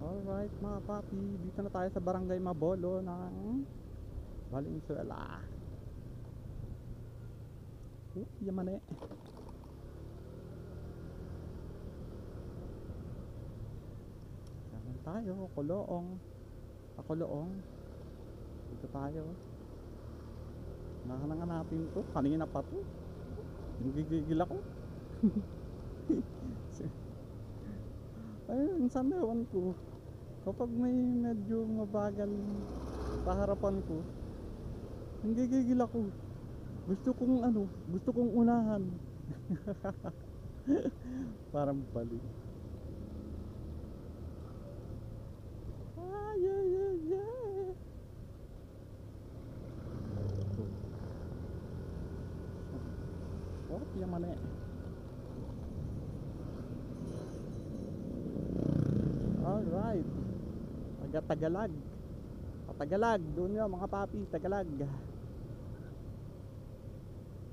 Alright mga papi, dito na tayo sa Barangay Mabolo ng Valenzuela. Yaman eh. Yaman tayo, Koloong. Koloong. Dito tayo. Nahanangan natin to. Kanina pa to. Gigigil ako. Ayun, saan ewan ko. Kapag may medyo mabagal sa harapan ko, nanggigigil ako. Gusto kong unahan. Parang balik. Yeah. Oh, yaman eh. Alright. Tagalag. Tagalag. Doon yun mga papi. Tagalag.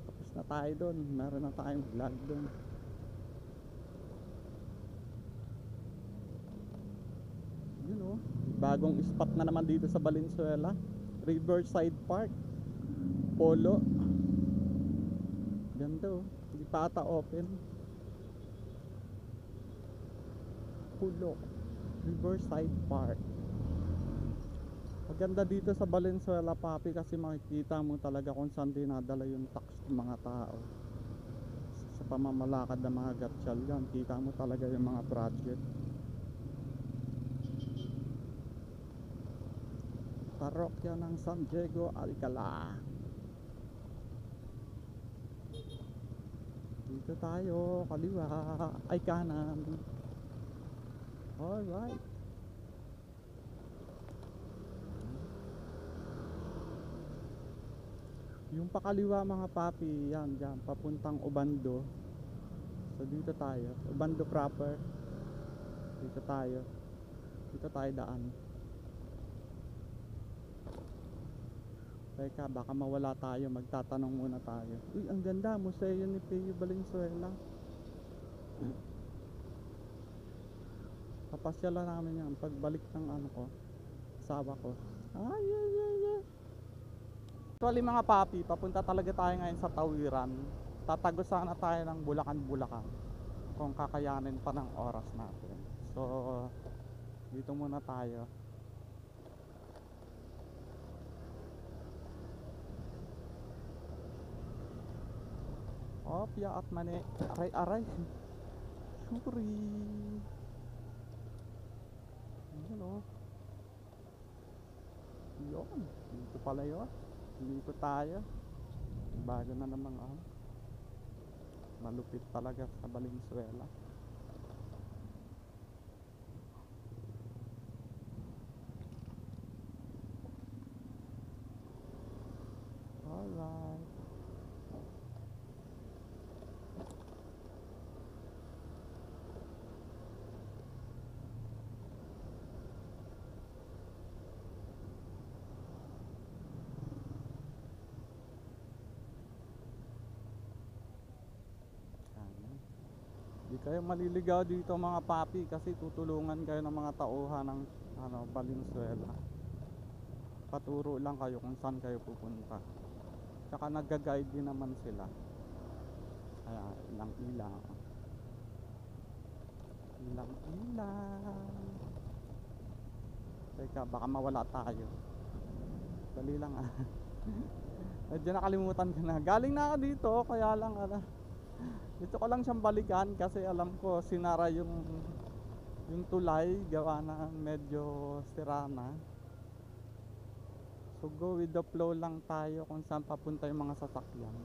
Tapos na tayo doon. Meron na tayong vlog doon. Yun o. Bagong spot na naman dito sa Valenzuela. Riverside Park. Polo. Ganda o. Hindi pa ata open. Polo. Riverside Park. Maganda dito sa Valenzuela papi kasi makikita mo talaga kung saan dinadala yung tax ng mga tao. Sa pamamalakad ng mga gatchal yan, kita mo talaga yung mga project. Parokya ng San Diego Alcala. Dito tayo, kaliwa ay kanan. Alright. Yung pakaliwa mga papi, yan dyan, papuntang Obando. So dito tayo, Obando proper. Dito tayo daan. Teka, baka mawala tayo, magtatanong muna tayo. Uy, ang ganda, Museo ni Pio Valenzuela. Papasyala namin yan pagbalik ng ano ko, asawa ko. Yeah. Actually mga papi, papunta talaga tayo ngayon sa Tawiran. Tatago sana tayo ng Bulacan kung kakayanin pa ng oras natin. So dito muna tayo. Opya at mani. Aray. Sorry. Ayan o. Yun. Dito pala yun. Dito tayo. Bago na namang malupit talaga sa Valenzuela. Alright. Hindi kayo maliligaw dito mga papi kasi tutulungan kayo ng mga tauhan ng Valenzuela. Paturo lang kayo kung saan kayo pupunta. Tsaka nagga-guide din naman sila. Kaya ilang. Teka, baka mawala tayo. Dali lang Medyo nakalimutan ko na. Galing na ako dito, kaya lang dito ko lang siyang balikan kasi alam ko sinara yung tulay, gawa na medyo sira na. So go with the flow lang tayo kung saan papunta yung mga sasakyan.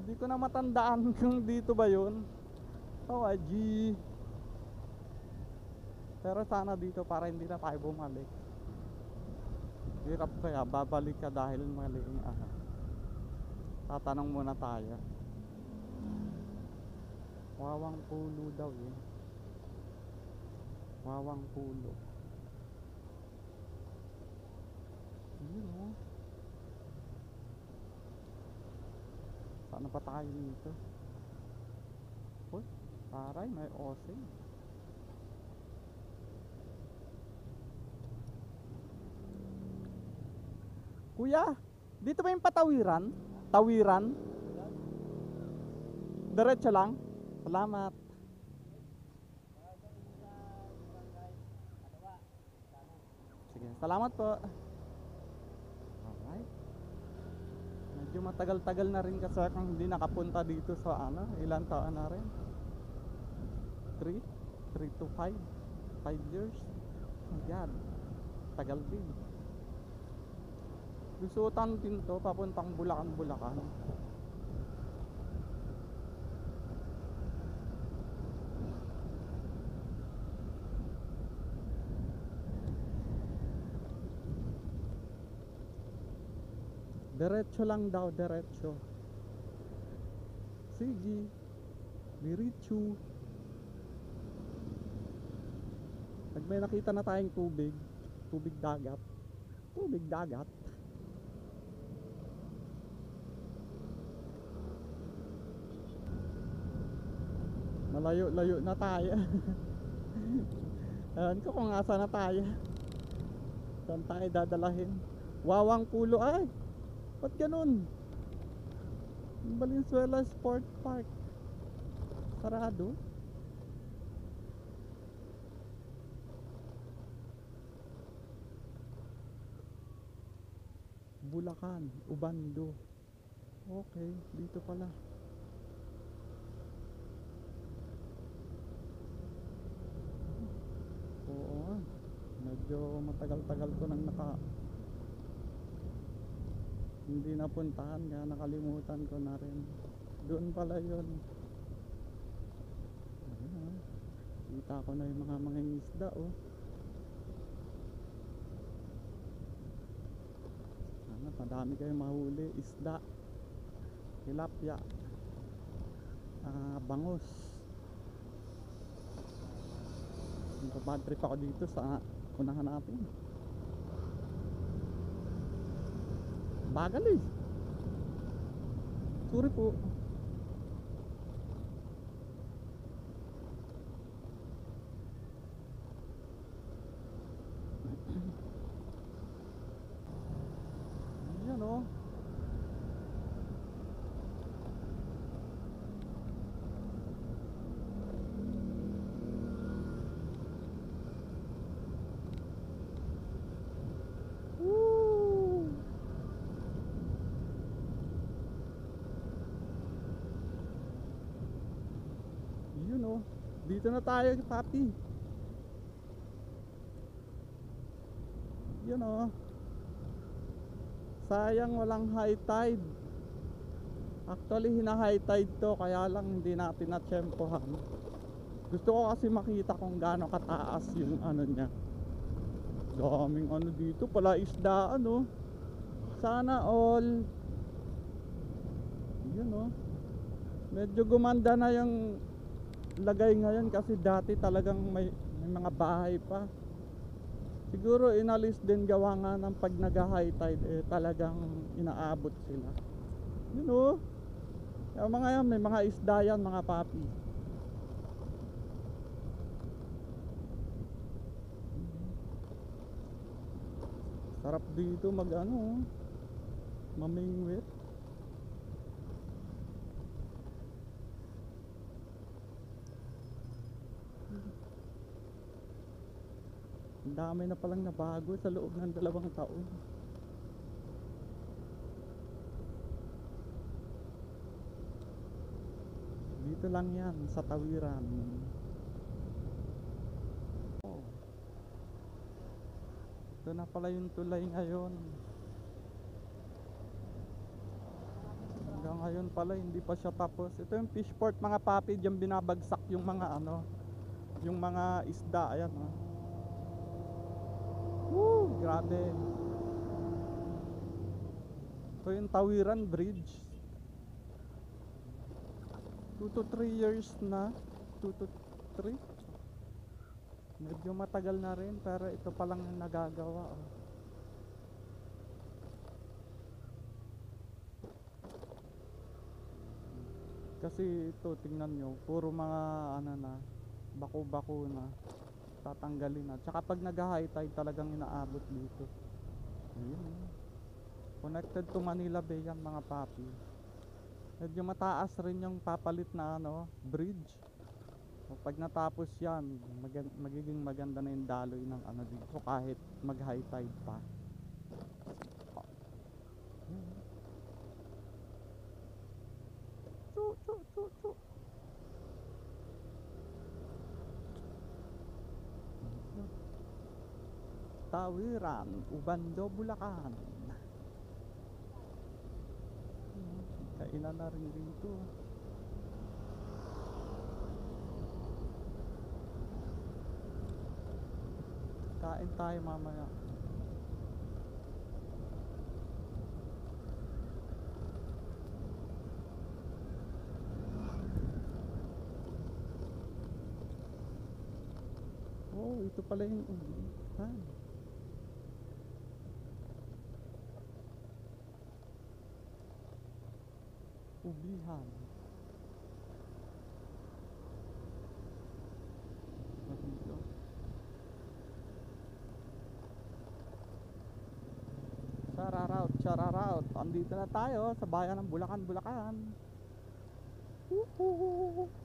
Hindi ko na matandaan kung dito ba yun. Pero sana dito para hindi na tayo bumalik. Hirap kaya babalik ka dahil mali tatanong muna tayo. Wawang Pulo daw eh. Wawang Pulo. Yun oh. Saan na pa tayo dito? Uy, taray, may osing. Kuya, dito ba yung patawiran? Tawiran? Diretso lang? Salamat. Sige, salamat po. Alright. Medyo matagal-tagal na rin kasi akong hindi nakapunta dito sa ano, ilang taon na rin. 3 to 5 years. Oh God, tagal din. Lusutan din to, papuntang Bulacan. Diretso lang daw, diretso. Sige, diretso. Pag may nakita na tayong tubig dagat. Malayo-layo na tayo. Ayan ko kung asa na tayo. Saan tayo dadalahin? Wawang Pulo ay. Ba't ganun? Valenzuela Sport Park sarado. Bulacan, Ubando. Okay, dito pala. Oo, medyo matagal-tagal ko nang hindi napuntahan, kaya nakalimutan ko na rin. Doon pala yun. Ayun, kita ko na yung mga isda oh. Sana madami kayong mahuli. Isda, tilapia, bangus. Bad trip ako dito sa unahan natin. Bagal eh. Sorry po. Yan oh. Yun oh. Dito na tayo, papi. Yun oh. Sayang walang high tide. Actually hina-high tide to, kaya lang hindi natin na-tsempohan. Gusto ko kasi makita kung gaano kataas yung ano niya. Daming ano dito, pala isda ano. Sana all. Yun oh. Medyo gumanda na yung lagay ngayon kasi dati talagang may mga bahay pa. Siguro inalis din gawa nga ng pag nag-high tide talagang inaabot sila. You know, yung mga yan, may mga isda yan, mga papi. Sarap dito mag ano, mamingwit. Ang dami na palang nabago sa loob ng 2 taon. Dito lang yan sa Tawiran. Oh. Ito na pala yung tulay ngayon. Hanggang ngayon pala hindi pa siya tapos. Ito yung fish port mga papi, diyan binabagsak yung mga ano, yung mga isda. Ayan oh. Woo, grabe. Ito yung Tawiran Bridge. 2 to 3 years na. 2 to 3. Medyo matagal na rin, pero ito pa lang yung nagagawa oh. Kasi ito, tingnan nyo, puro mga ano na, bako-bako na, tatanggalin na. Tsaka pag nag-high tide talagang inaabot dito. Ayun. Connected to Manila Bay yan mga papi. Medyo mataas rin yung papalit na ano, bridge. So, pag natapos yan, magiging maganda na yung daloy ng ano dito kahit mag-high tide pa. Chu chu chu chu. Tawiran, Ubando, Bulacan. Kainan na rin dito. Kain tayo mamaya. Oh, ito pala yung ubihan. Ubihan. Dito. Shararout. Andito na tayo sa bayan ng Bulacan, Bulacan. Woohoo!